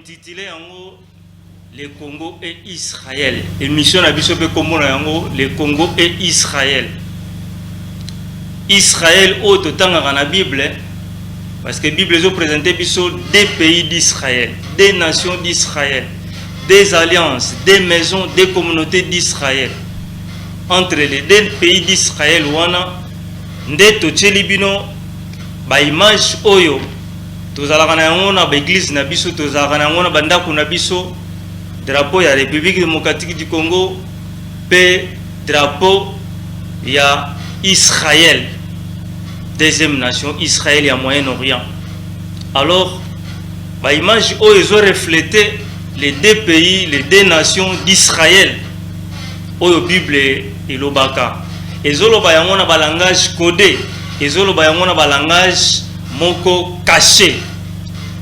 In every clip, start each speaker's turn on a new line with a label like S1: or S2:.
S1: intitulé le Congo et Israël. Émission na biso pe komona yango le Congo et Israël. Israël au totanga dans la Bible parce que la Bible nous présente biso des pays d'Israël, des nations d'Israël, des alliances, des maisons, des communautés d'Israël. Entre les deux pays d'Israël wana nde totcheli bino ba image oyo tozalaka na yango na ba église na biso, tozalaka na yango na bandako na biso, drapeau ya République démocratique du Congo pe drapeau ya Israël, deuxième nation, Israël et Moyen-Orient. Alors ba image oyo ils ont reflété les deux pays, les deux nations d'Israël oyo Bible et lobaka. Ezoloba yango na ba langage codé, ezoloba yango na ba langage moko caché.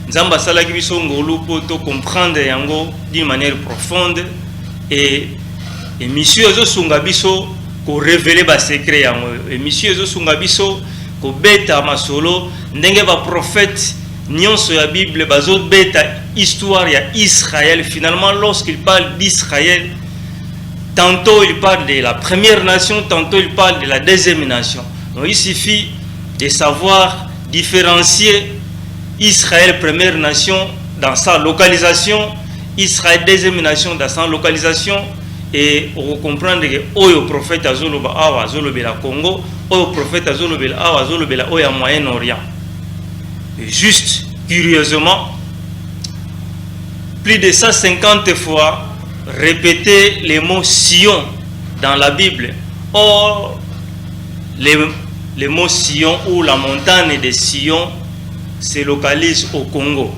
S1: Nzamba salaki biso ngolu poto comprendre yango d'une manière profonde et monsieur ezo sunga biso ko révéler ba secret yango. Et monsieur ezo sunga biso ko beta masolo ndenge ba prophète nyonso ya Bible bazo beta histoire ya Israël. Finalement lorsqu'il parle d'Israël, tantôt il parle de la première nation, tantôt il parle de la deuxième nation. Donc il suffit de savoir différencier Israël première nation dans sa localisation, Israël deuxième nation dans sa localisation, et on comprend que oyo prophète azoloba awa azolobela Congo, oyo prophète azolobela awa azolobela oya Moyen-Orient. Et juste curieusement, plus de 150 fois répéter les mots Sion dans la Bible. Or, les mots Sion ou la montagne de Sion se localise au Congo.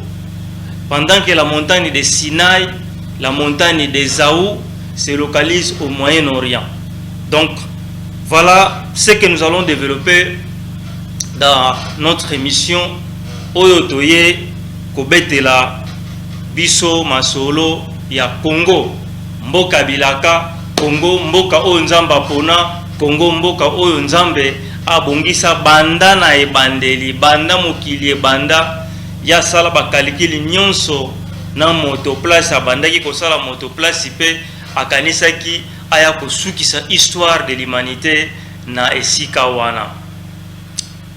S1: Pendant que la montagne de Sinaï, la montagne de Zaou se localise au Moyen-Orient. Donc, voilà ce que nous allons développer dans notre émission Oyotoye Kobetela Biso Masolo ya Congo. Mboka Bilaka, Congo, Mboka Oyo Nzamba Pona, Congo, Mboka Oyo Nzambe abongisa banda na ebandeli, banda mokili ebanda ya sala bakalikili nyonso na motoplace abandaki kosala motoplace pe akanisaki aya kosukisa histoire de l'humanité na esika wana.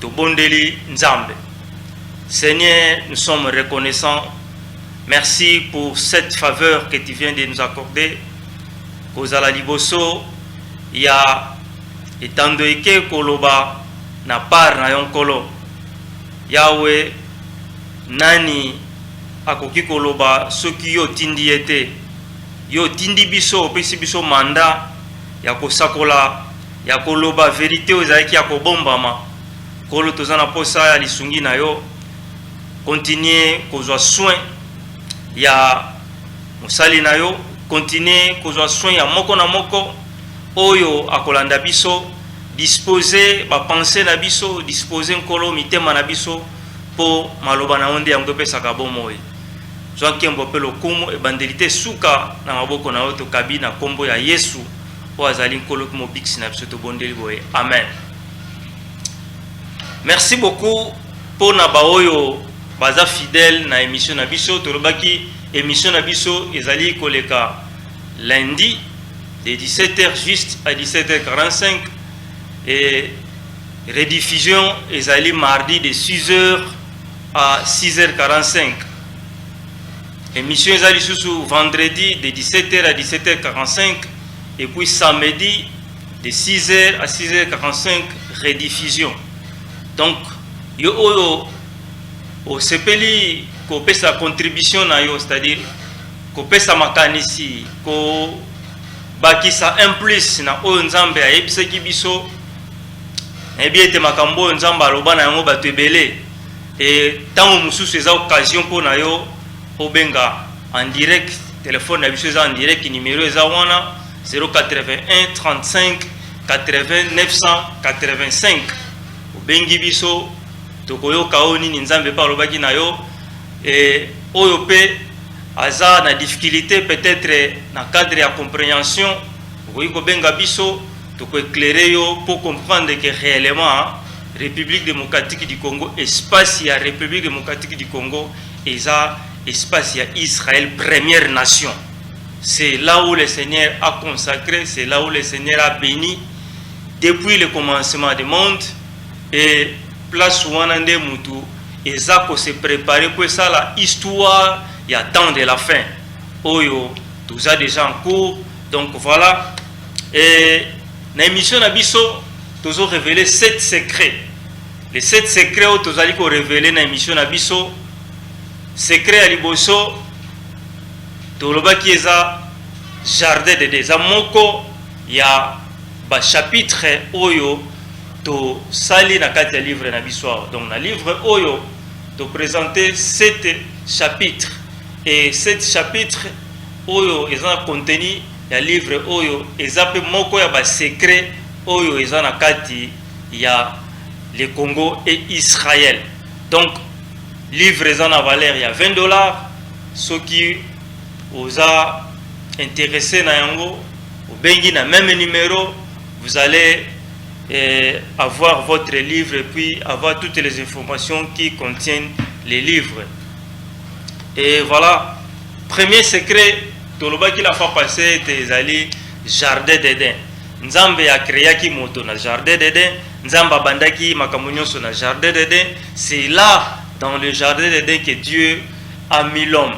S1: Tobondeli Nzambe. Seigneur, nous sommes reconnaissants. Merci pour cette faveur que tu viens de nous accorder. Kozala liboso ya etandoike koloba na par na yonkolo. Yahweh nani akoki koloba soki yo tindi ete. Yo tindi biso opesi biso manda ya kosakola ya koloba vérité ozalaki ya kobombama. Kolo tozana posa ya lisungi na yo. Continuer kozwa soin ya musali na yo, continuer kozwa soin ya moko na moko oyo akolanda biso, disposer ba pensée na biso, disposer nkolo mitema na biso po maloba na onde yango pesaka bomoyi. Zwa kembo pe lokumu ebandelite suka na maboko na yo to kabina kombo ya Yesu o azali nkolo ko mobiksi na biso to bondeli boye. Amen. Merci beaucoup pour na ba oyo baza fidèle na émission na biso. Tolobaki émission na biso ezali koleka lundi de 17h juste à 17h45 et rediffusion ezali mardi de 6h à 6h45. Émission ezali sous vendredi de 17h à 17h45 et puis samedi de 6h à 6h45 rediffusion. Donc yo oyo au sepeli ko pesa contribution na yo, c'est-à-dire ko pesa makanisi ko bakisa un plus na oyo Nzambe ayebisaki biso ebiete makambo Nzambe aloba na yango bato ebele et tango mususu eza occasion po na yo obenga en direct, téléphone na biso eza en direct, numéro eza wana 081 35 80 985 obengi biso tokoyoka o nini Nzambe pa alobaki na yo et oyo pe aza na difficulté peut-être na cadre ya compréhension okoki kobenga biso toko éclairer yo pour comprendre que réellement République démocratique du Congo, espace ya République démocratique du Congo eza espace il y a Israël, première nation. C'est là où le Seigneur a consacré, c'est là où le Seigneur a béni depuis le commencement du monde. Et place où on a des moutous, et ça qu'on s'est préparé pour ça, la histoire, il y a temps de la fin. Oyo, tout ça déjà en cours. Donc voilà. Et dans l'émission Nabiso, nous avons révélé 7 secrets. Les 7 secrets que nous avons révélés dans l'émission Nabiso, secret à Liboso, Toloba qui est à jardin de des amoko, il y a un chapitre Oyo, to sali na kati ya livre Nabiso. Donc, dans le livre Oyo, de présenter 7 chapitres. Et 7 chapitres, Oyo, ils ont contenu le livre Oyo, ils ont moko ya ba secret Oyo, ils ont na kati ya le Congo et Israël. Donc, livre ils ont na valeur il y a $20. Ceux qui vous a intéressé na yango, au bengi na même numéro, vous allez avoir votre livre et puis avoir toutes les informations qui contiennent les livres. Et voilà, premier secret, Toloba qui l'a fait passer, c'est aller jardin d'Éden. Nzambe a créé qui moto na jardin d'Éden, Nzamba bandaki makamunyo sur na jardin d'Éden. C'est là, dans le jardin d'Éden, que Dieu a mis l'homme.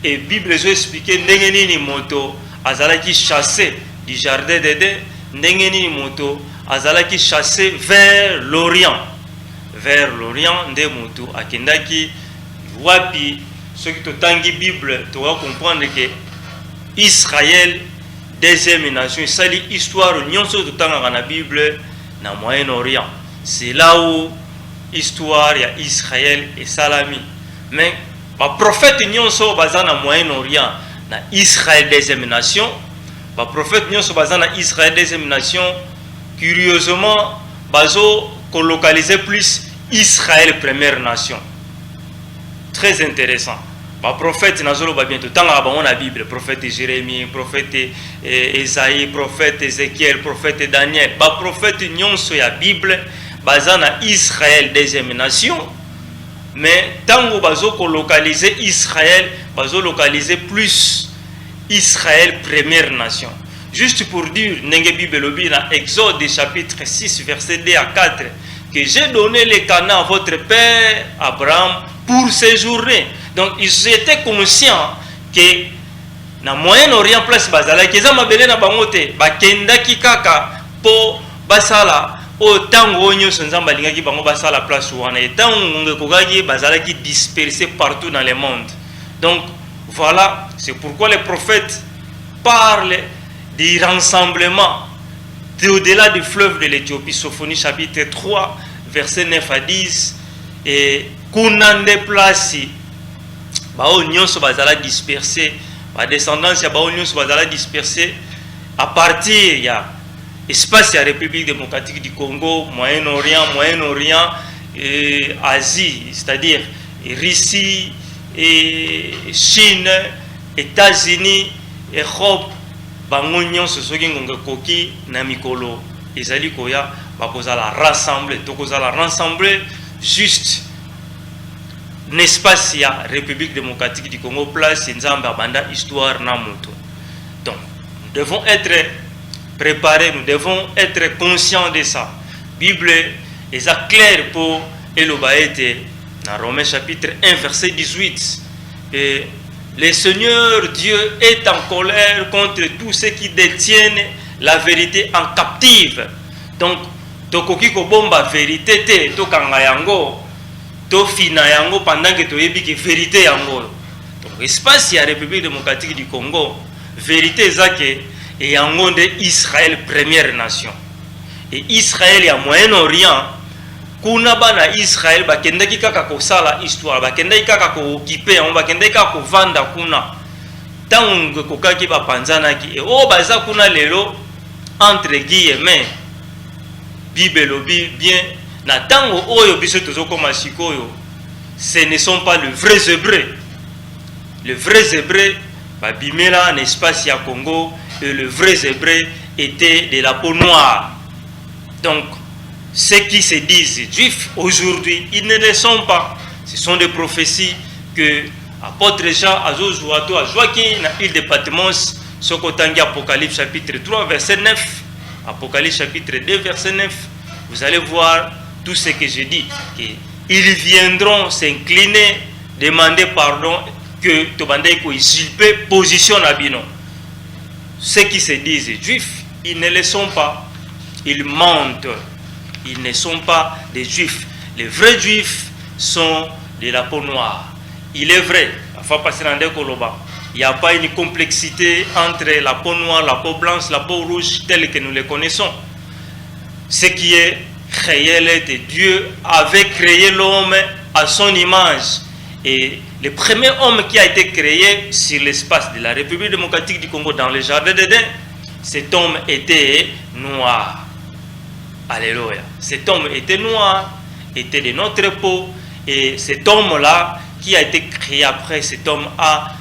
S1: Et Bible a expliqué ndengeni ni moto azalaki chassé du jardin d'Éden, ndengeni ni moto azalaki chassé vers l'Orient. Vers l'Orient, nde moto akendaki wapi. Ceux qui tangi Bible, tu vas comprendre que Israël, deuxième nation, c'est l'histoire nyonso de tanga na Bible na Moyen-Orient. C'est là où l'histoire y a Israël et Salami. Mais le prophète nyonso baza na Moyen-Orient, na Israël deuxième nation. Le prophète nyonso baza na Israël deuxième nation. Curieusement, bazo localiser plus Israël première nation. Très intéressant. Le prophète Nazolo va bientôt. Tant qu'on a la Bible, prophète Jérémie, prophète Esaïe, prophète Ézéchiel, prophète Daniel. Le prophète Nyonso ya Bible, basana Israël deuxième nation. Mais tant qu'on localiser Israël, bazo localiser plus Israël première nation. Juste pour dire, Nenge Bible dans Exode chapitre 6 verset 2 à 4, que j'ai donné les Canaan à votre père Abraham pour séjourner. Donc ils étaient conscients que na Moyen-Orient place bazala keza mabele na bangote bakenda kikaka po basala o tango nyonso nzamba lingaki bango basala place wana etango ngekokaki bazala ki dispersé partout dans le monde. Donc voilà, c'est pourquoi les prophètes parlent du rassemblement au-delà du fleuve de l'Éthiopie. Sophonie chapitre 3 verset 9 à 10 et kunande place bao nyonso bazala dispersé, ba descendance ya bao nyonso bazala dispersé à partir ya espace ya République démocratique du Congo, Moyen-Orient et Asie, c'est-à-dire Russie et Chine, États-Unis, Europe, bango nyonso soki ngonga koki na mikolo ezali koya bakozala rassembler, tokozala rassembler juste n'espace ya République démocratique du Congo place nzamba banda histoire na moto. Donc nous devons être préparés, nous devons être conscients de ça. Bible est clair pour Elobaete dans Romains chapitre 1 verset 18. Et le Seigneur Dieu est en colère contre tous ceux qui détiennent la vérité en captive. Donc tokoki ko bomba vérité te to kanga yango to fina yango pendant que toyebi que vérité yango. Donc espace ya République démocratique du Congo, vérité ezake et yango de Israël première nation. Et Israël ya Moyen-Orient kuna bana Israël bakendaki kaka kosala histoire, bakendaki kaka ko occuper, on bakendaki kaka ko vanda kuna. Tango kokaki ba panzanaki et o baza kuna lelo entre guillemets Bible lobi bien na tango oyo biso tozokoma sikoyo, ce ne sont pas les vrais Hébreux. Les vrais Hébreux babimela en espace ya Congo et le vrai Hébreu était de la peau noire. Donc ceux qui se disent juifs aujourd'hui, ils ne le sont pas. Ce sont des prophéties que apôtre Jean azozwa to azwaki na île de Patmos soko tangi Apocalypse chapitre 3 verset 9, Apocalypse chapitre 2 verset 9, vous allez voir tout ce que je dis, qu'ils viendront s'incliner, demander pardon, que Tobandeko usurper position à Bino. Ceux qui se disent juifs, ils ne le sont pas, ils mentent, ils ne sont pas des juifs. Les vrais juifs sont de la peau noire. Il est vrai, il n'y a pas une complexité entre la peau noire, la peau blanche, la peau rouge telle que nous les connaissons. Ce qui est réel est que Dieu avait créé l'homme à son image. Et le premier homme qui a été créé sur l'espace de la République démocratique du Congo dans le jardin d'Éden, cet homme était noir. Alléluia. Cet homme était noir, était de notre peau. Et cet homme-là, qui a été créé après, cet homme a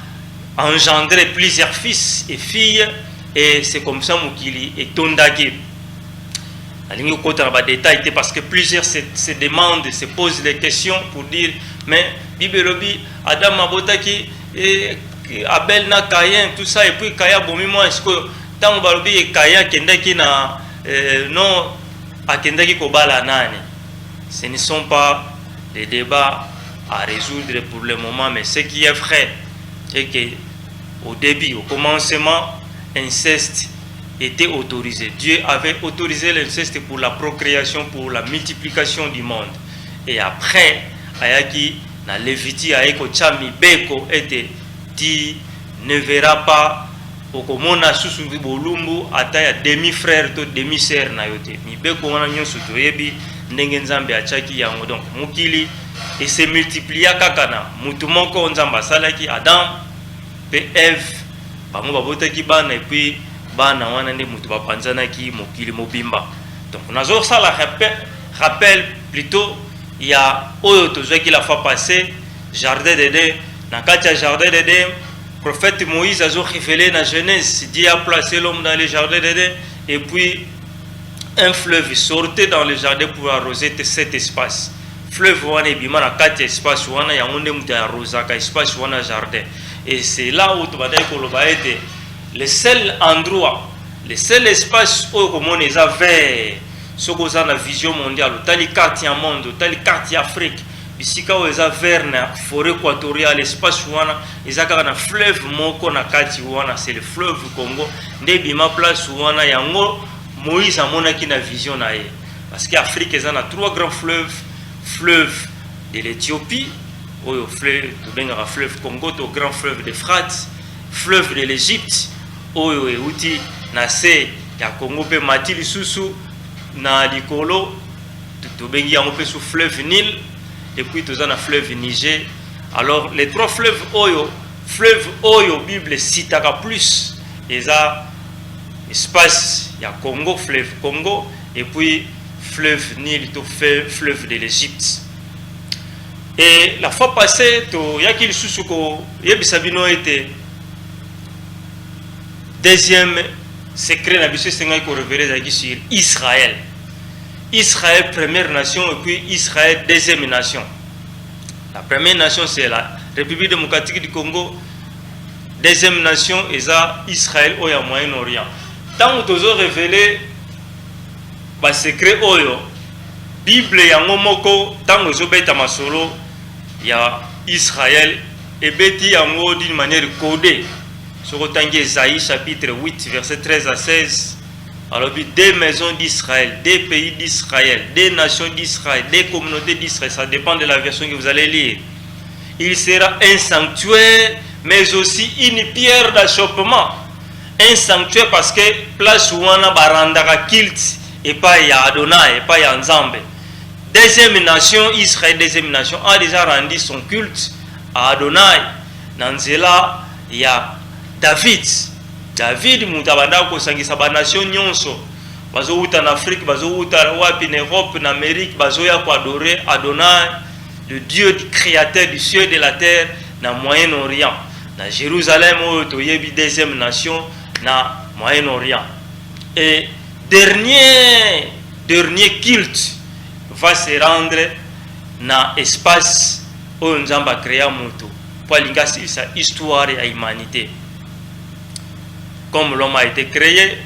S1: engendré plusieurs fils et filles. Et c'est comme ça qu'il est tondagé. Détail parce que plusieurs se demandent, se posent des questions pour dire, mais Bibelobi, Adam Mabotaki, Abel na Caïn, tout ça, et puis Kaya Bomimo, est-ce que tant Balobi et Kaya Kendaki na non à Kendaki Kobala Nani? Ce ne sont pas des débats à résoudre pour le moment, mais ce qui est vrai, c'est qu'au début, au commencement, inceste était autorisé. Dieu avait autorisé l'inceste pour la procréation, pour la multiplication du monde. Et après, Ayaki, na Léviti, Aeko Chami Beko était dit, ne verra pas Okomona Susu Bolumbu, Ataya demi-frère, demi-sœur Nayote. Mi Beko wana nyonso toyebi, Ndengenzambe Achaki Yango. Donc, Mukili, et se multiplia Kakana. Mutumoko Nzamba Salaki, Adam, et Ève, Bamo Babotaki Bana, et puis bana wana nde mutu bapanzanaki mokili mobimba. Donc nazo sala rappel plutôt il y a oyo tozwaki la fois passée jardin d'Éden, na kati ya jardin d'Éden prophète Moïse a révélé dans Genèse, Dieu a placé l'homme dans le jardin d'Éden et puis un fleuve sortait dans le jardin pour arroser cet espace. Fleuve wana ebima na kati ya espace wana yango nde mutu arrosaka espace wana jardin. Et c'est là où tobandaki koloba ete le seul endroit, le seul espace où on est vert, ce qu'on a la vision mondiale, tali quartier monde, tali quartier Afrique, ici quand on est vert na forêt équatoriale, l'espace où on a un fleuve moko na kati wana, c'est le fleuve Congo. Ndebima place où on a yango Moïse a mona qui na vision na ye. Parce qu'Afrique est a trois grands fleuves, fleuve de l'Éthiopie, au fleuve Congo, au grand fleuve d'Euphrates, fleuve de l'Égypte. Oyo euti na se ya Congo pe mati lisusu na likolo tobengi yango pe sous fleuve Nil et puis toza na fleuve Niger. Alors les trois fleuves oyo Bible citaka plus eza espace ya Congo, fleuve Congo et puis fleuve Nil to fleuve de l'Égypte. Et la fois passée to yaki lisusu ko yebisa bino était deuxième secret, la Bible c'est qu'on révèle sur Israël. Israël, première nation, et puis Israël, deuxième nation. La première nation, c'est la République démocratique du Congo. Deuxième nation, c'est Israël au Moyen-Orient. Tant que vous avez révélé le secret, la Bible, tant que vous avez masolo, il y a Israël, et bêti d'une manière codée. Sur Esaïe chapitre 8 verset 13 à 16, alors des maisons d'Israël, des pays d'Israël, des nations d'Israël, des communautés d'Israël, ça dépend de la version que vous allez lire. Il sera un sanctuaire, mais aussi une pierre d'achoppement. Un sanctuaire parce que place où on a barandaka kilt et pas ya Adonai et pas ya Nzambe. Deuxième nation, Israël, deuxième nation, a déjà rendu son culte à Adonai. Nanzela, il y a David mutabanda ko sangisa ba nation nyonso bazo uta na Afrique bazo uta wapi en Europe en Amérique bazo ya ko adorer Adonai le Dieu créateur du ciel et de la terre na Moyen-Orient na Jérusalem où to yebi deuxième nation na Moyen-Orient. Et dernier culte va se rendre na espace où Nzamba créa mutu pour alinga sa histoire et humanité. Comme l'homme a été créé,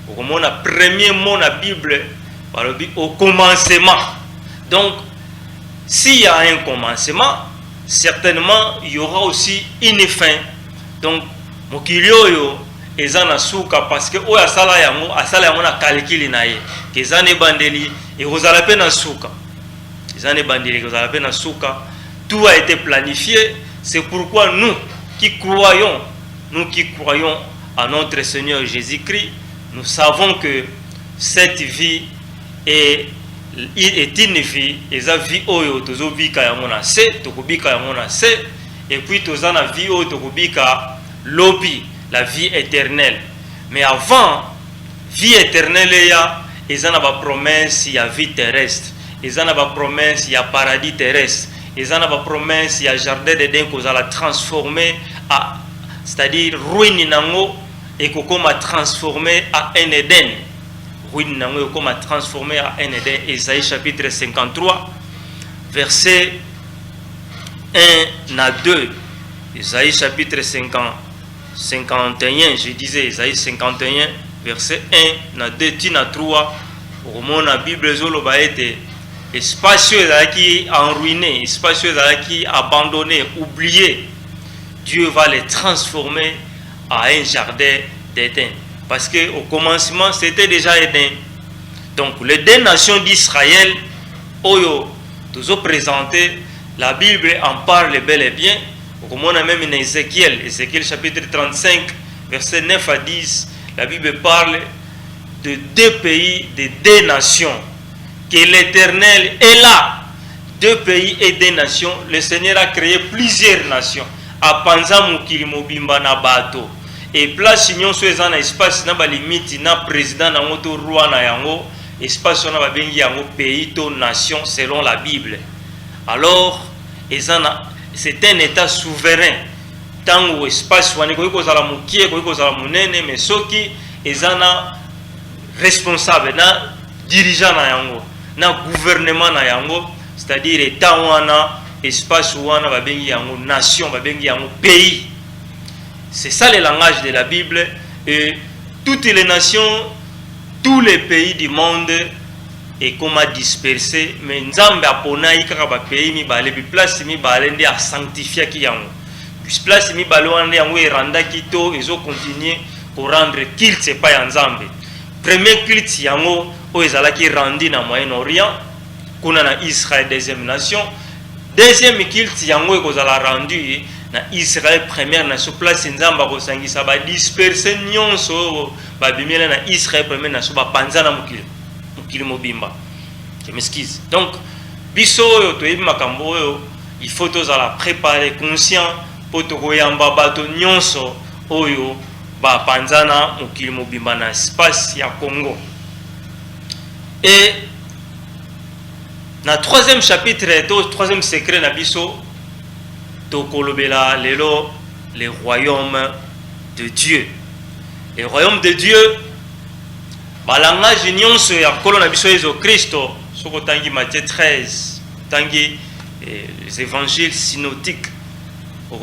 S1: au premier mot de la Bible, au commencement. Donc, s'il y a un commencement, certainement il y aura aussi une fin. Donc, mokilioyo ezana suka parce que oya sala yango na calcul na ye kezane bandeli et ozala pe na suka. Ezane bandeli ozala pe na suka. Tout a été planifié. C'est pourquoi nous qui croyons à notre Seigneur Jésus-Christ, nous savons que cette vie est une vie, et la vie oyo tozobika yango na se, tokobika yango na se, et puis tozana vie oyo tokobika lobi, la vie éternelle. Mais avant vie éternelle ya ezana ba promesse ya vie terrestre, ezana ba promesse ya paradis terrestre, ezana ba promesse ya jardin d'Éden qu'on va la transformer à, c'est-à-dire ruine nango et qu'on a transformé à un Éden. Ruine nango qu'on a transformé à un Éden. Ésaïe chapitre 53 verset 1 à 2. Ésaïe chapitre 51, je disais Ésaïe 51 verset 1 à 2 tina 3. Au moment la Bible zoloba été espace qui enruiné, espace qui abandonné, oublié. Dieu va les transformer à un jardin d'Éden. Parce qu'au commencement, c'était déjà Éden. Donc, les deux nations d'Israël, Oyo, toujours présentées, la Bible en parle bel et bien. Comme on a même in Ézéchiel chapitre 35, versets 9 à 10, la Bible parle de deux pays, de deux nations. Que l'Éternel est là. Deux pays et deux nations. Le Seigneur a créé plusieurs nations. A panza mukili mobimba na bato. Et place nyonso eza na espace na ba limite na président na ngoto roi na yango, espace na ba bengi yango pays to nation selon la Bible. Alors c'est un état souverain. Tango espace wana ko kozala mukie ko kozala munene, mais soki ezana responsable na dirigeant na yango, na gouvernement na yango, c'est-à-dire état wana espace wana babengi yango nation, babengi yango pays. C'est ça le langage de la Bible. Et toutes les nations, tous les pays du monde est comme à disperser. Mais Nzambe apona ikaka ba pays mi balé bi place mi balé ndi a sanctifier ki yango. Puis place mi balé wana yango eranda kito ezo continuer pour rendre culte pas ya Nzambe. Premier culte yango o ezala ki rendi na Moyen-Orient, kuna na Israël deuxième nation. Deuxième culte yango ekozala rendu na Israël première nation, place Nzamba ko sangisa ba disperser nyonso ba bimela na Israël première nation ba panza na mukili mobimba. Je m'excuse. Donc biso yo to yebi makambo yo, il faut tozala préparer conscient pour to koyamba bato nyonso oyo ba panza na mukili mobimba na espace ya Congo. Et dans le troisième chapitre, le troisième secret, les royaumes de Dieu. Les royaumes de Dieu, le langage union sur le Christ, sur Matthieu 13, les évangiles synoptiques, le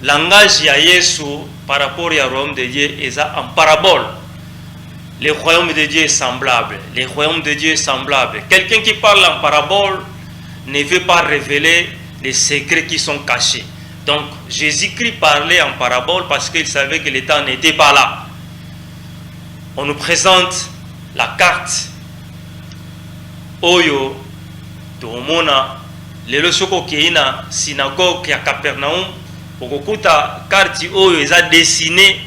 S1: langage de Jésus par rapport au royaume de Dieu est en parabole. Le royaume de Dieu est semblable. Le royaume de Dieu est semblable. Quelqu'un qui parle en parabole ne veut pas révéler les secrets qui sont cachés. Donc, Jésus-Christ parlait en parabole parce qu'il savait que le temps n'était pas là. On nous présente la carte. Oyo, Domona, le losoko keina synagogue à Capernaum, okokuta carte oyo est dessiné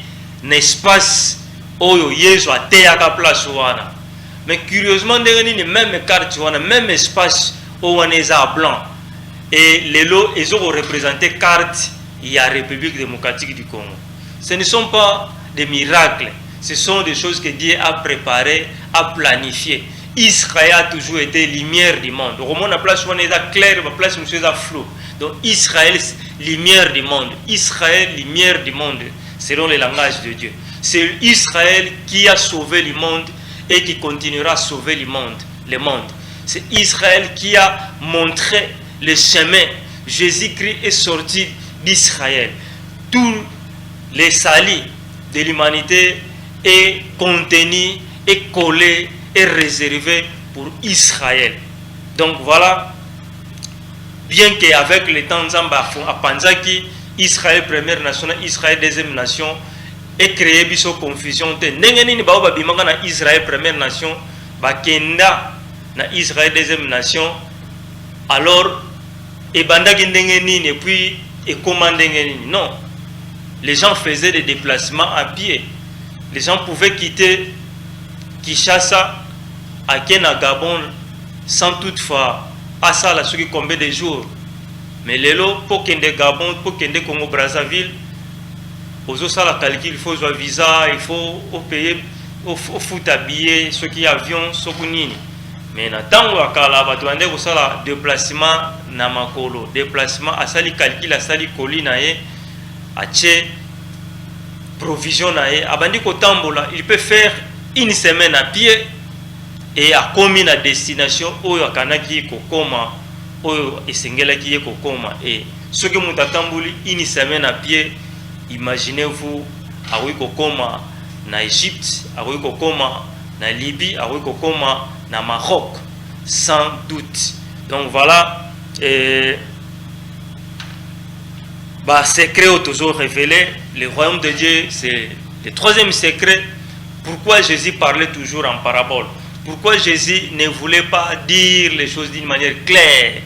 S1: l'espace oyo Yesu ateyaka place wana. Mais curieusement ndenge même carte wana, même espace wana eza blanc. Et lelo ezoko représenter carte ya République démocratique du Congo. Ce ne sont pas des miracles, ce sont des choses que Dieu a préparées, a planifiées. Israël a toujours été lumière du monde. Au moment la place wana eza clair, la place monsieur eza flou. Donc Israël lumière du monde. Israël lumière du monde selon le langage de Dieu. C'est Israël qui a sauvé le monde et qui continuera à sauver le monde. C'est Israël qui a montré le chemin. Jésus-Christ est sorti d'Israël. Tous les salis de l'humanité est contenu, est collé, est réservé pour Israël. Donc voilà, bien qu'avec le temps, à Panzaki, Israël première nation, Israël deuxième nation, et créé biso confusion. N'engeni ba babimanga na Israël première nation, ba kenda na Israël deuxième nation. Alors, et bandaki n'engeni et puis et comment n'engeni. Non, les gens faisaient des déplacements à pied. Les gens pouvaient quitter Kinshasa à Kena Gabon sans toutefois à ça la suite combien de jours. Mais les lots pour Kende Gabon, pour Kende Congo Brazzaville, aux autres la calcul, il faut un visa, il faut payer, il faut habiller, ceux qui avions, ceux qui nini. Mais tant que la batouande au sala déplacement na makolo, déplacement à sali calcul, à sali colline à tché provision nae, abandi ko tambola, il peut faire une semaine à pied et à commis à destination oyo akanaki kokoma oyo esengelaki ye kokoma et ceux qui mutatambuli une semaine à pied. Imaginez-vous, awi kokoma na Égypte, awi kokoma na Libye, awi kokoma na Maroc, sans doute. Donc voilà, secret toujours révélé, le royaume de Dieu, c'est le troisième secret. Pourquoi Jésus parlait toujours en parabole? Pourquoi Jésus ne voulait pas dire les choses d'une manière claire?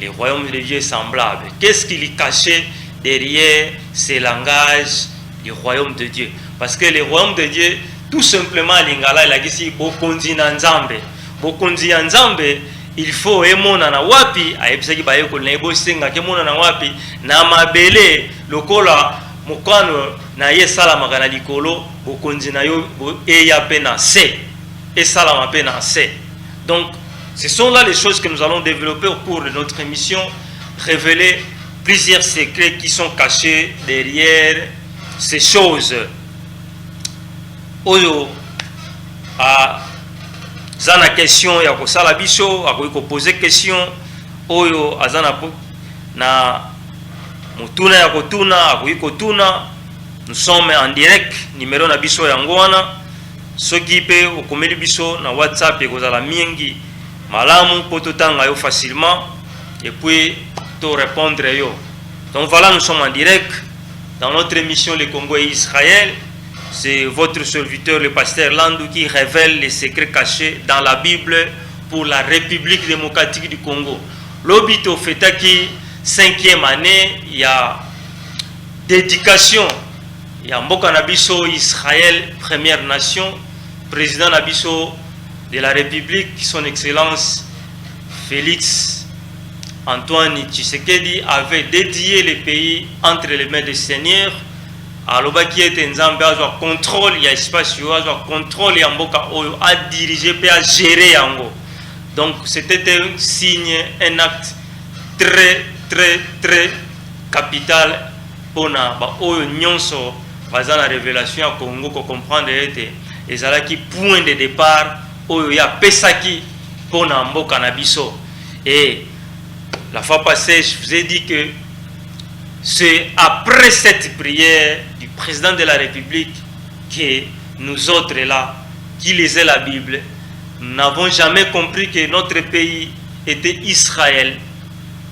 S1: Le royaume de Dieu est semblable. Qu'est-ce qu'il y cachait derrière ces langages du royaume de Dieu? Parce que le royaume de Dieu, tout simplement, l'ingala, il a dit bokonzi na nzambe. Bokonzi na nzambe, il faut emona na wapi, aebisaki bayeko na ebosenga kemona na wapi, na mabele lokola mokano na ye salama na likolo, bokonzi na yo eya pe na se, et salama pe na se. Donc, ce sont là les choses que nous allons développer au cours de notre émission, révéler plusieurs secrets qui sont cachés derrière ces choses. Oyo a zana question ya ko sala biso, a ko poser question. Oyo a zana na mutuna ya ko tuna, a ko tuna. Nous sommes en direct, numéro na biso ya ngwana. Soki pe okomeli biso na WhatsApp e ko zala mingi malamu pototanga yo facilement et puis to répondre yo. Donc voilà, nous sommes en direct dans notre émission Le Congo et Israël. C'est votre serviteur, le pasteur Landou, qui révèle les secrets cachés dans la Bible pour la République démocratique du Congo. L'obito fetaki 5e année, il y a dédication. Il y a Mboka Nabiso Israël, première nation, président Nabiso de la République, son Excellence Félix Antoine Tshisekedi avait dédié le pays entre les mains des seigneurs. Alors qui était Nzambe a contrôle, il y a espace, il y a contrôle, Mboka Oyo a dirigé et a géré Yango. Donc c'était un signe, un acte très capital pour na Oyo nyonso bazana la révélation à Congo pour comprendre et ça qui point de départ Oyo ya pesaki pour na Mboka Nabiso. Et la fois passée, je vous ai dit que c'est après cette prière du président de la République que nous autres là, qui lisaient la Bible, n'avons jamais compris que notre pays était Israël.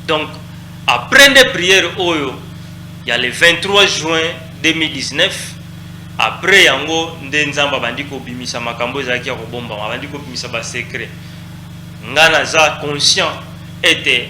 S1: Donc, après des prières Oyo, il y a le 23 juin 2019, après yango ndenzamba bandiko bimisa makambo zaki ya kobomba, bandiko bimisa ba secret. Ngana za conscient était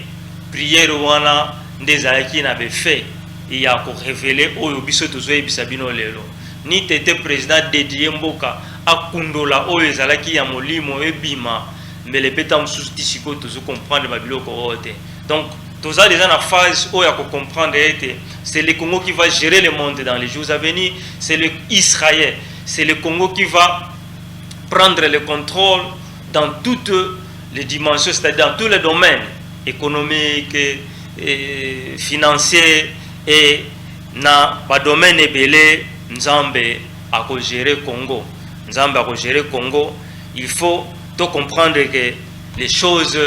S1: prière wana ndezalaki n'avait fait. Il y a encore révélé Oyo biso tozoye bisabino lelo. Ni tete président dédié Mboka akundola Oyo ezalaki ya molimo ebima mais le pétam mususu tisiko tozo comprendre babiloko ote. Donc toza déjà na phase Oyo ko comprendre ete c'est le Congo qui va gérer le monde dans les jours à venir, c'est le Israël, c'est le Congo qui va prendre le contrôle dans toutes les dimensions, c'est-à-dire dans tous les domaines économiques, financiers et na ba domaine ebele Nzambe a gérer Congo. Nzambe a gérer Congo. Il faut tout comprendre que les choses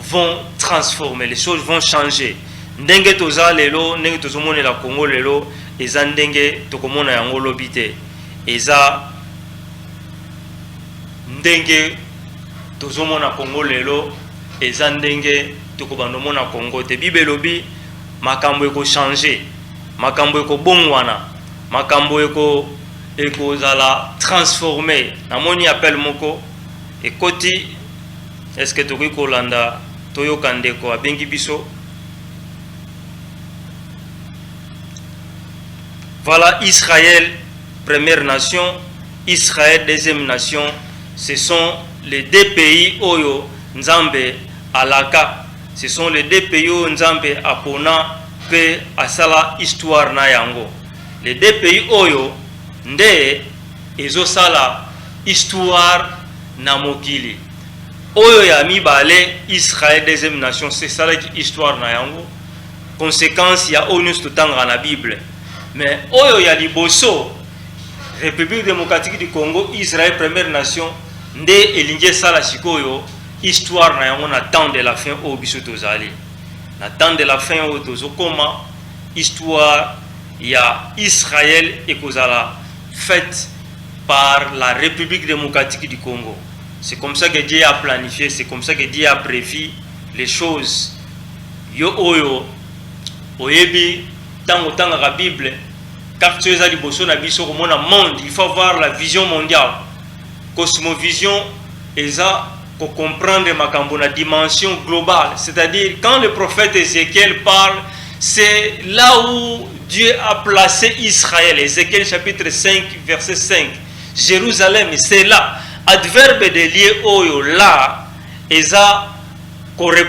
S1: vont transformer, les choses vont changer. Ndenge toza lelo, ndenge tozomona la Congo lelo, eza ndenge tokomona yango lobite. Eza ndenge tozomona Congo lelo, eza ndenge tokobandomona Congo te. Bible lobi makambo eko changer, makambo eko bongwana, makambo eko zala transformer. Namoni appel moko ekoti, est-ce que tokoki kolanda toyoka ndeko abengi biso? Voilà, Israël, première nation, Israël, deuxième nation. Ce sont les deux pays Oyo, Nzambe, Alaka. Ce sont les deux pays Oyo, Nzambe, Apona, Pe, Asala, Histoire, Nayango. Les deux pays Oyo, Nde, Ezosala, Histoire, Namokili. Oyo Yami Bale, Israël, deuxième nation, c'est ça qui Histoire, Nayango. Conséquence, il y a Onus tout dans la Bible. Mais Oyo ya liboso, République démocratique du Congo, Israël première nation, nde elinge sala sikoyo, histoire na yango na temps de la fin au biso tozali. Na temps de la fin au tozokoma, histoire ya Israël ekozala faite par la République démocratique du Congo. C'est comme ça que Dieu a planifié, c'est comme ça que Dieu a prévu les choses. Yo oyo oyebi tango la Bible, car tu es à l'Iboso, monde, il faut avoir la vision mondiale. Cosmovision, et ça, pour comprendre la dimension globale. C'est-à-dire, quand le prophète Ézéchiel parle, c'est là où Dieu a placé Israël. Ézéchiel chapitre 5, verset 5. Jérusalem, c'est là. Adverbe de lié oyo, là, et ça, prophète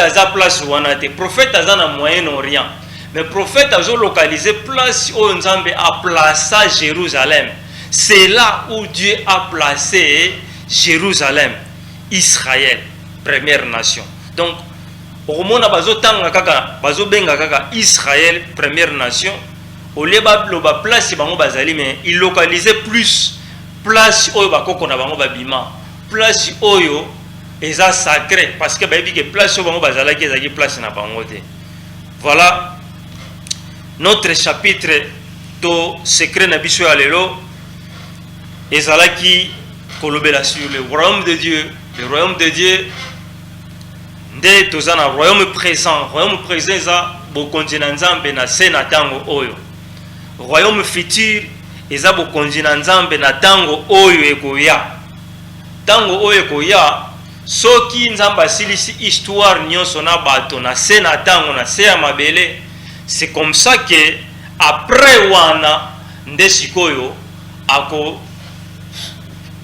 S1: a place wanate, prophète a dans Moyen-Orient, mais prophète a localisé place où Nzambe a placé Jérusalem. C'est là où Dieu a placé Jérusalem, Israël, première nation. Donc, au moment où Israël, première nation, au lieu de place mais il localisait plus place où place où et ça sacré parce que place place na bangote. Voilà notre chapitre to secret na biso ya lelo ezalaki kolobela sur le royaume de Dieu. Le royaume de Dieu nde tozana royaume présent eza bokonzi na Nzambe na se na tango oyo. Royaume futur eza bokonzi na Nzambe na tango oyo ekoya. Tango oyo ekoya soki Nzambe asilisi histoire nyonso na bato na se na tango na se ya mabele. C'est comme ça que après wana nde sikoyo ako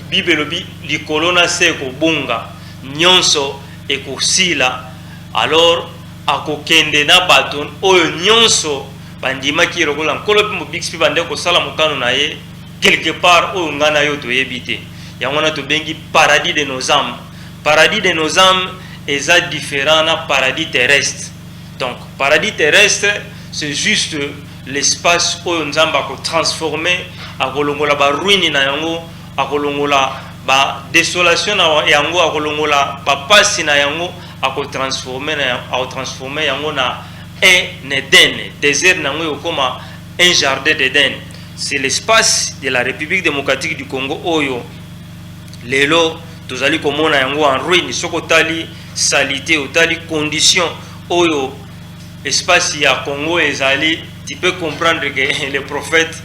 S1: Bible likolo na se ko bunga nyonso ekosila, alors ako kende na bato oyo nyonso bandima ki rokola nkolo mo bixpi bande ko sala mokano na ye quelque part oyo ngana yo to yebite yango na to bengi paradis de nos âmes. Paradis de nos âmes est différent na paradis terrestre. Donc paradis terrestre c'est juste l'espace où Nzamba a transformé a kolongola ba ruine na yango, a kolongola ba désolation na yango, a kolongola ba pasi na yango, a transformer yango na un Éden, désert na yango comme un jardin d'Éden. C'est l'espace de la République démocratique du Congo oyo lelo tozali komona yango en ruine soko tali salité otali condition oyo espace ya Congo ezali. Tu peux comprendre que les prophètes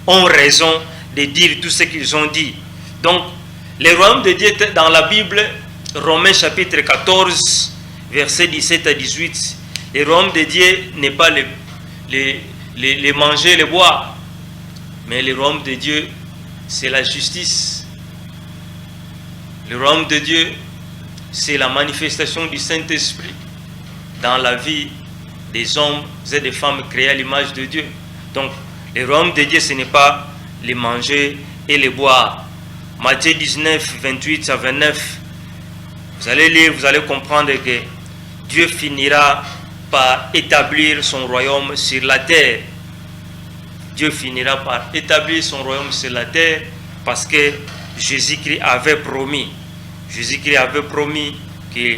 S1: ont raison de dire tout ce qu'ils ont dit. Donc le royaume de Dieu dans la Bible, Romains chapitre 14 verset 17 à 18, le royaume de Dieu n'est pas les manger, les boire, mais le royaume de Dieu c'est la justice. Le royaume de Dieu c'est la manifestation du Saint-Esprit dans la vie des hommes et des femmes créés à l'image de Dieu. Donc le royaume de Dieu ce n'est pas les manger et les boire. Matthieu 19 28 à 29, vous allez lire, vous allez comprendre que Dieu finira par établir son royaume sur la terre. Dieu finira par établir son royaume sur la terre parce que Jésus-Christ avait promis. Jésus-Christ avait promis que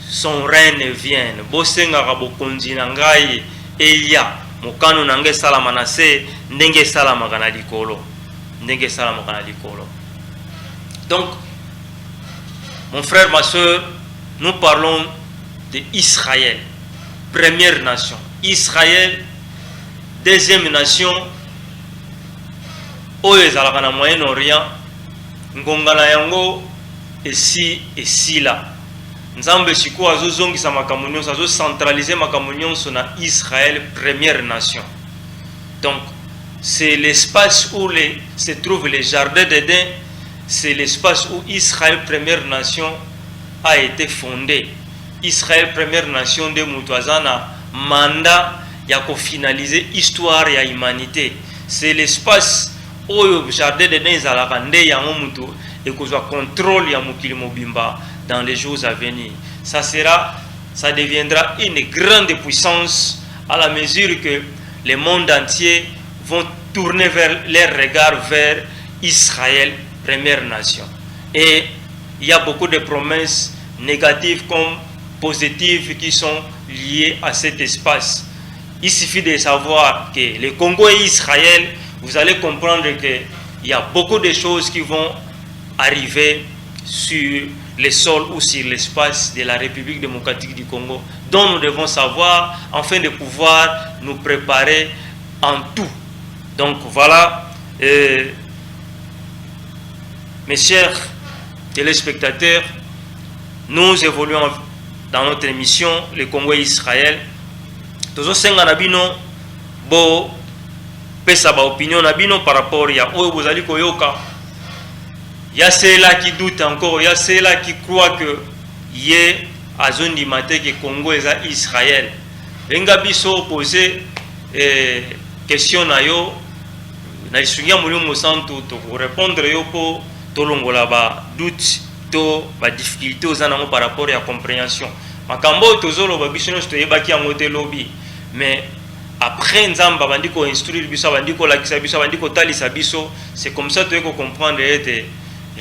S1: son règne vienne. Bosenga bokonzi na ngai eya mokano na ngai salama na se ndenge salama kana likolo. Ndenge salama kana likolo. Donc mon frère, ma soeur, nous parlons d'Israël, première nation. Israël, deuxième nation, oyo ezalaka na Moyen-Orient, ngongana yango esi esila. Nzambe siko azozongisa makambo nyonso, azocentraliser makambo nyonso na Israël, première nation. Donc, c'est l'espace où se trouve le jardin d'Éden, c'est l'espace où Israël, première nation, a été fondé. Israël, première nation de Moutouazana, mandat ya ko finaliser histoire ya humanité. C'est l'espace où le jardin d'Éden ezalaka nde yango mutu et que soit contrôle ya mokili mobimba dans les jours à venir. Ça deviendra une grande puissance à la mesure que le monde entier vont tourner leur regard vers Israël, première nation. Et il y a beaucoup de promesses négatives comme positives qui sont liées à cet espace. Il suffit de savoir que le Congo et Israël, vous allez comprendre qu'il y a beaucoup de choses qui vont arriver sur le sol ou sur l'espace de la République démocratique du Congo, dont nous devons savoir afin de pouvoir nous préparer en tout. Donc voilà, mes chers téléspectateurs, nous évoluons dans notre émission Le Congo et Israël. Tozo senga na bino bo pesa ba opinion na bino par rapport ya oyo bozali koyoka. Ya ceux-là qui doutent encore, ya ceux-là qui croient que yé azondi maté que Congo est Israël. Benga biso poser question na yo na isunya mulungu santu to répondre yo po tolongola ba doute to ba difficulté ozana par rapport à compréhension. Makambo tozolo ba biso no toyebaki yango te lobi, mais après nzamba bandi ko instruire biso bandi ko lakisa biso bandi ko talisa biso, c'est comme ça que comprendre était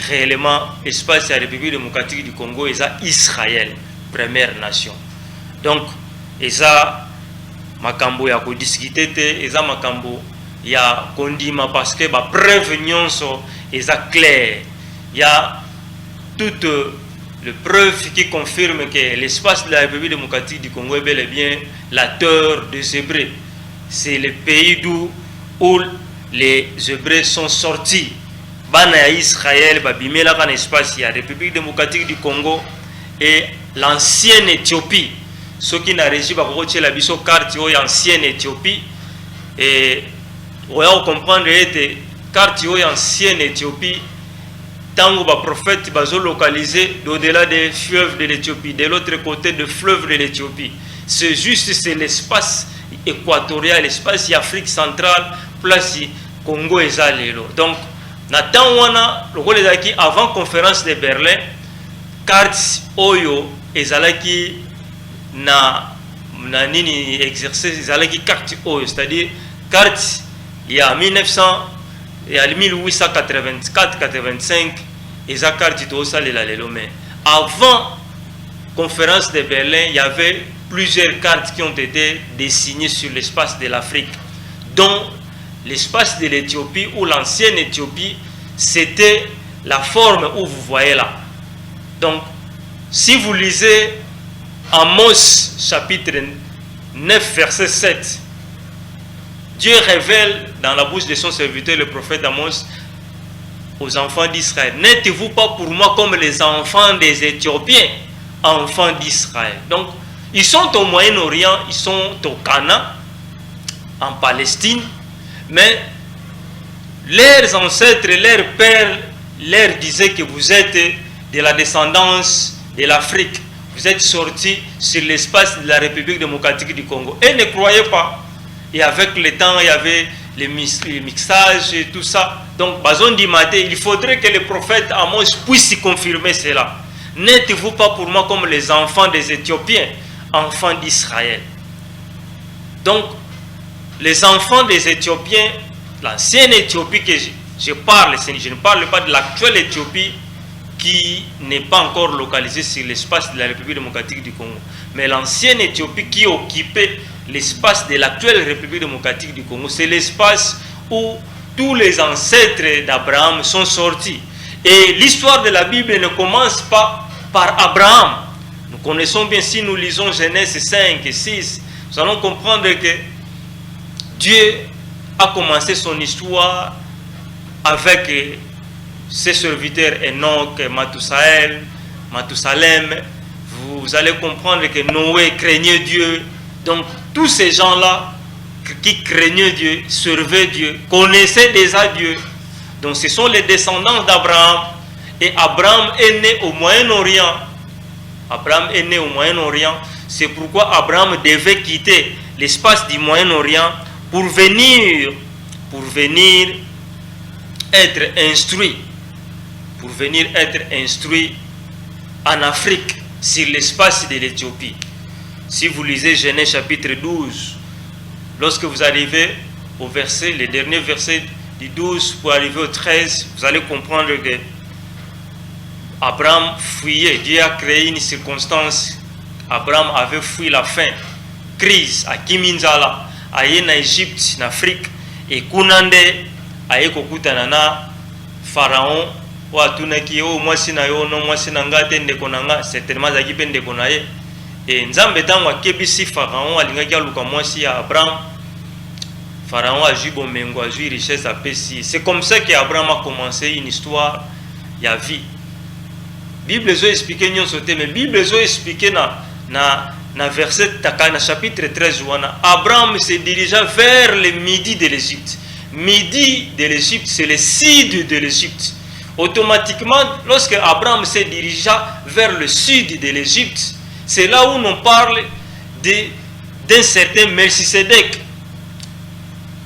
S1: réellement espace de la République démocratique du Congo et ça Israël, première nation. Donc et ça makambo ya ko discuter te et ça makambo ya kondima parce que ba preuve nyonso et ça clair. Il y a toute les preuves qui confirment que l'espace de la République démocratique du Congo est bel et bien la terre des Hébreux. C'est le pays où les Hébreux sont sortis. Bana Israël, babimela kan espace la République démocratique du Congo et l'ancienne Éthiopie. Ceux qui n'a réussi à retirer la biso carte ancienne Éthiopie et on va comprendre que carte ancienne Éthiopie. Tant que les prophètes sont localisés au-delà des fleuves de l'Éthiopie, de l'autre côté des fleuves de l'Éthiopie. C'est juste l'espace équatorial, l'espace Afrique centrale, place Congo et Zalelo. Donc, avant la conférence de Berlin, carte Oyo et Zalaki na nini exercice Zalaki carte Oyo, c'est-à-dire carte il y a 1900 et en 1884-85, ils ont carte mais avant la conférence de Berlin, il y avait plusieurs cartes qui ont été dessinées sur l'espace de l'Afrique, dont l'espace de l'Éthiopie ou l'ancienne Éthiopie, c'était la forme où vous voyez là. Donc, si vous lisez Amos chapitre 9, verset 7, Dieu révèle dans la bouche de son serviteur, le prophète Amos, aux enfants d'Israël: n'êtes-vous pas pour moi comme les enfants des Éthiopiens, enfants d'Israël? Donc, ils sont au Moyen-Orient, ils sont au Canaan, en Palestine, mais leurs ancêtres, leurs pères leur disaient que vous êtes de la descendance de l'Afrique, vous êtes sortis sur l'espace de la République démocratique du Congo. Et ne croyez pas. Et avec le temps, il y avait les mixages et tout ça. Donc, il faudrait que le prophète Amos puisse confirmer cela. N'êtes-vous pas pour moi comme les enfants des Éthiopiens, enfants d'Israël? Donc, les enfants des Éthiopiens, l'ancienne Éthiopie que je parle, je ne parle pas de l'actuelle Éthiopie, qui n'est pas encore localisée sur l'espace de la République démocratique du Congo. Mais l'ancienne Éthiopie qui occupait l'espace de l'actuelle République démocratique du Congo, c'est l'espace où tous les ancêtres d'Abraham sont sortis. Et l'histoire de la Bible ne commence pas par Abraham. Nous connaissons bien, si nous lisons Genèse 5 et 6, nous allons comprendre que Dieu a commencé son histoire avec ses serviteurs Enoch, Mathusalem. Vous allez comprendre que Noé craignait Dieu. Donc tous ces gens-là qui craignaient Dieu, servaient Dieu, connaissaient déjà Dieu. Donc ce sont les descendants d'Abraham. Et Abraham est né au Moyen-Orient. Abraham est né au Moyen-Orient. C'est pourquoi Abraham devait quitter l'espace du Moyen-Orient pour venir être instruit. Pour venir être instruit en Afrique, sur l'espace de l'Éthiopie. Si vous lisez Genèse chapitre 12, lorsque vous arrivez au verset, les derniers versets du 12 pour arriver au 13, vous allez comprendre que Abraham fuyait. Dieu a créé une circonstance. Abraham avait fui la faim, crise à Kiminzala, à Égypte, en Afrique, et Kunande, à Ekokutanana, Pharaon, ou à Tunaki, ou moi si na yo, non moi si nanga tende konanga, certainement zaki pende konaye. Et Nzambe tango akebisi Pharaon, alingaki aluka moi si à Abraham. Pharaon a joué bon mengo, a joué richesse à Pessi. C'est comme ça qu'Abraham a commencé une histoire, il y a vie. Bible zo expliqué nyon sauté, mais Bible zo expliqué na verset takana chapitre 13 wana. Abraham se dirigea vers le midi de l'Égypte. Midi de l'Égypte, c'est le sud de l'Égypte. Automatiquement, lorsque Abraham se dirigea vers le sud de l'Égypte, c'est là où l'on parle d'un certain Melchisedec,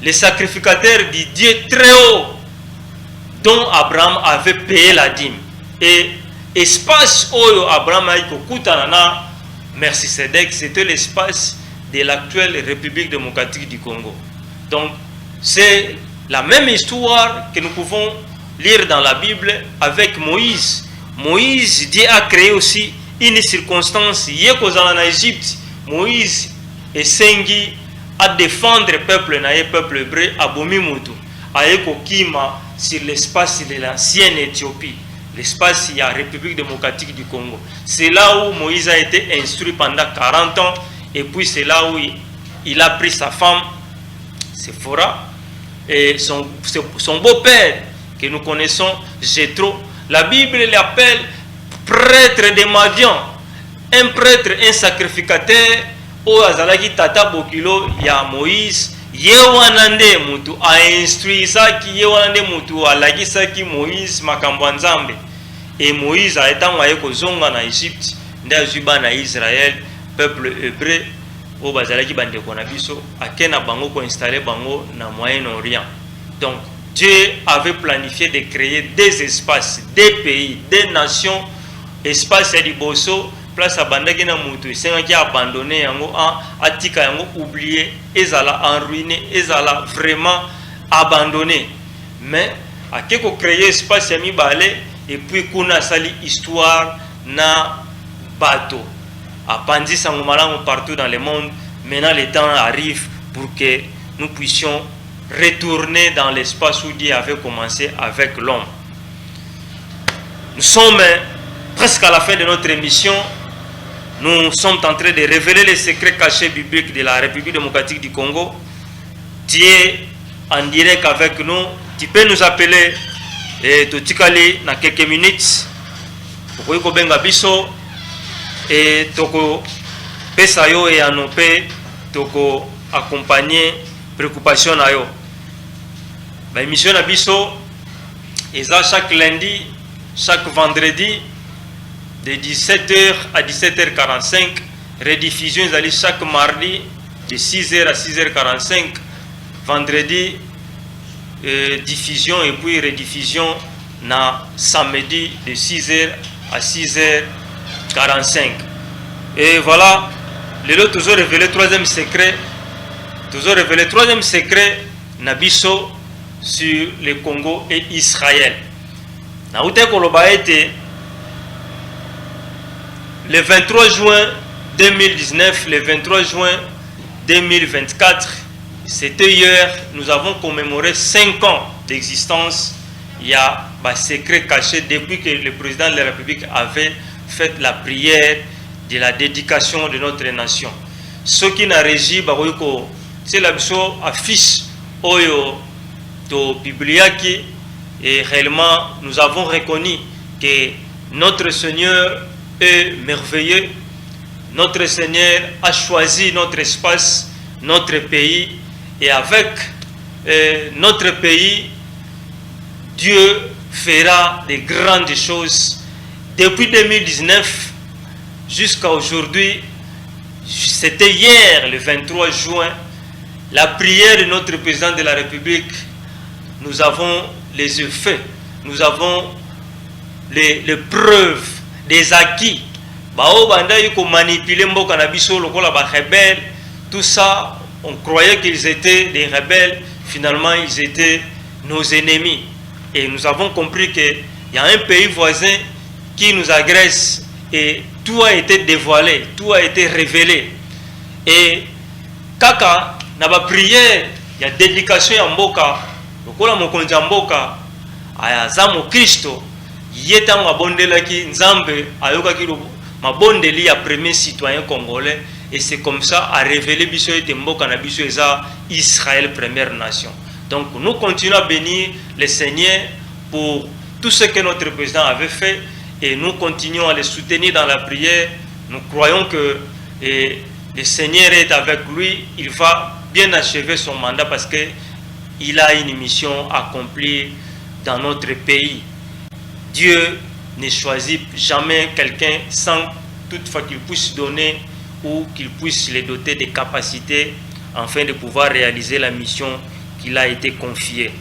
S1: le sacrificateur du Dieu très haut, dont Abraham avait payé la dîme. Et espace où Abraham a Kutanana, Melchisedec, c'était l'espace de l'actuelle République démocratique du Congo. Donc, c'est la même histoire que nous pouvons lire dans la Bible avec Moïse. Moïse, Dieu a créé aussi une circonstance. En Égypte, Moïse est sengi à défendre le peuple hébreu à Bomimutu, à Ekokima sur l'espace de l'ancienne Éthiopie, l'espace de la République démocratique du Congo. C'est là où Moïse a été instruit pendant 40 ans, et puis c'est là où il a pris sa femme, Séphora, et son beau-père, que nous connaissons, Jéthro. La Bible l'appelle prêtre de Madian, un prêtre, un sacrificateur, au azalaki tata bokilo ya Moïse, yewanande mutu a instruit ça qui yewanande mutu alaki ça qui Moïse makambo nzambe. Et Moïse a été envoyé kozonga na Égypte, nda zuba na Israël, peuple hébreu, au bazalaki bande kona biso, akena bango ko installer bango na Moyen-Orient. Donc Dieu avait planifié de créer des espaces, des pays, des nations, espace ya liboso, place à bandaki na mutu, qui a abandonné yango, atika yango oublié, ezala en ruiné, ezala vraiment abandonné. Mais à quelque créer espace ya mibale, et puis kuna sali histoire na bateau. A pandi sangomalango partout dans le monde. Maintenant le temps arrive pour que nous puissions retourner dans l'espace où Dieu avait commencé avec l'homme. Nous sommes presque à la fin de notre émission. Nous sommes en train de révéler les secrets cachés bibliques de la République démocratique du Congo. Tu es en direct avec nous. Tu peux nous appeler et Totikali dans quelques minutes. Pour benga biso et toko pesayo et anope toko accompagner préoccupation na yo. La émission na biso est chaque lundi, chaque vendredi de 17h à 17h45. Rediffusion est chaque mardi de 6h à 6h45. Vendredi, diffusion et puis rediffusion na samedi de 6h à 6h45. Et voilà, les autres toujours révélé troisième secret. Toujours révélé troisième secret Nabiso sur le Congo et Israël. Na ute koloba ete le 23 juin 2019, le 23 juin 2024, c'était hier, nous avons commémoré 5 ans d'existence. Il y a un secret caché depuis que le président de la République avait fait la prière de la dédication de notre nation. Ce qui n'a régi, c'est la affiche oyo to publiaki, et réellement nous avons reconnu que notre Seigneur est merveilleux. Notre Seigneur a choisi notre espace, notre pays, et avec notre pays, Dieu fera de grandes choses. Depuis 2019 jusqu'à aujourd'hui, c'était hier, le 23 juin, la prière de notre président de la République. Nous avons les effets, nous avons les preuves des acquis. Tout ça, on croyait qu'ils étaient des rebelles, finalement ils étaient nos ennemis. Et nous avons compris qu'il y a un pays voisin qui nous agresse et tout a été dévoilé, tout a été révélé. Et kaka, na ba prière, il y a dédication ya mboka, lokola mokonzi ya mboka, ayaza mo Kristo, yeta ngabondelaki nzambe ayokaki mabondeli ya premier citoyen congolais, et c'est comme ça à révéler biso ete mboka na biso eza Israël première nation. Donc nous continuons à bénir le Seigneur pour tout ce que notre président avait fait, et nous continuons à le soutenir dans la prière. Nous croyons que le Seigneur est avec lui, il va bien achever son mandat parce qu'il a une mission à accomplir dans notre pays. Dieu ne choisit jamais quelqu'un sans toutefois qu'il puisse donner ou qu'il puisse les doter des capacités afin de pouvoir réaliser la mission qu'il a été confiée.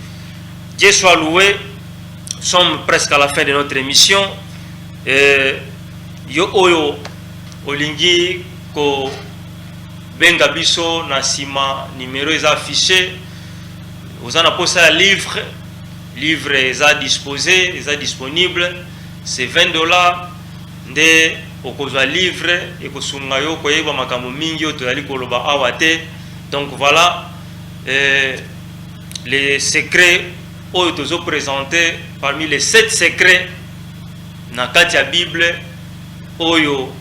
S1: Dieu soit loué. Nous sommes presque à la fin de notre émission. Yo oyo olingi ko benga biso na sima numéro est affiché. Vous en avez un livre est disposé, est disponible. C'est $20. Nde okozwa livre et kosunga yo koyeba makambo mingi yo toyali koloba awate. Donc voilà les secrets oyo tozo présenté parmi les 7 secrets na kati ya Bible oyo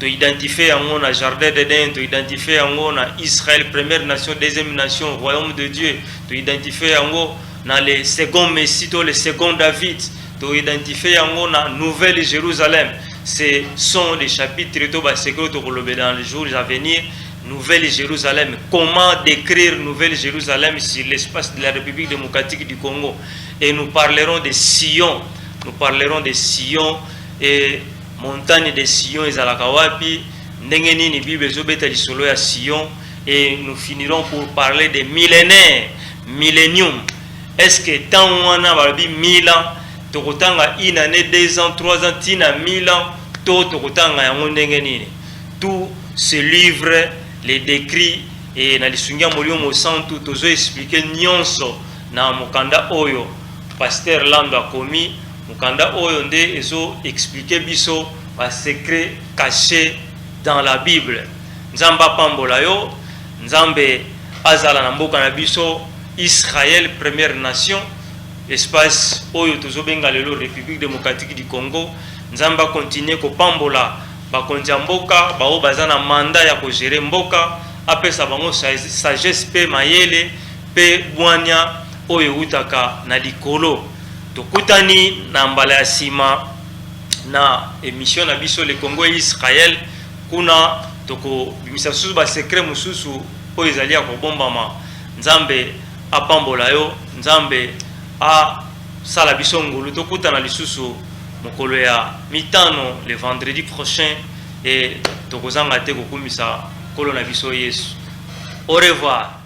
S1: to identifier yango na jardin d'Éden, to identifier yango na Israël première nation, deuxième nation, royaume de Dieu, to identifier yango na le second Messie, to le second David, to identifier yango na nouvelle Jérusalem. Ce sont des chapitres to ba secret to kolobe dans les jours à venir. Nouvelle Jérusalem, comment décrire Nouvelle Jérusalem sur l'espace de la République démocratique du Congo. Et nous parlerons de Sion, nous parlerons de Sion et montagne de Sion et Zalakawapi, Nengeni Bible Zobeta Lisolo à Sion, et nous finirons pour parler des millénaires, millénium. Est-ce que tant on a 1000 ans, Tokotanga une année, 2 ans, 3 ans, Tina 1000 ans, Tokotanga Yango Nengeni. Tout ce livre les décrits et na lisungia molio mo santu tozo expliquer nyonso na mukanda oyo pasteur Lando akomi mukanda oyo nde ezo expliquer biso ba secret caché dans la Bible. Nzamba pambola yo, nzambe azala na mboka na biso Israël première nation, espace oyo tozo benga lelo République démocratique du Congo. Nzamba continue ko pambola bakonzi ya mboka bao baza na manda ya kogere mboka, apesa bango sagesse pe mayele pe bwanya oyo utaka na likolo. Tokutani na mbala ya sima na émission na biso le Congo et Israël, kuna toko bimisa susu ba secret mususu oyo ezali ya kobombama. Nzambe apambola yo, nzambe a sala biso ngulu. Tokutana lisusu mokolo ya mitano le vendredi prochain, et tokozanga te kokumisa kolo na biso Yesu. Au revoir.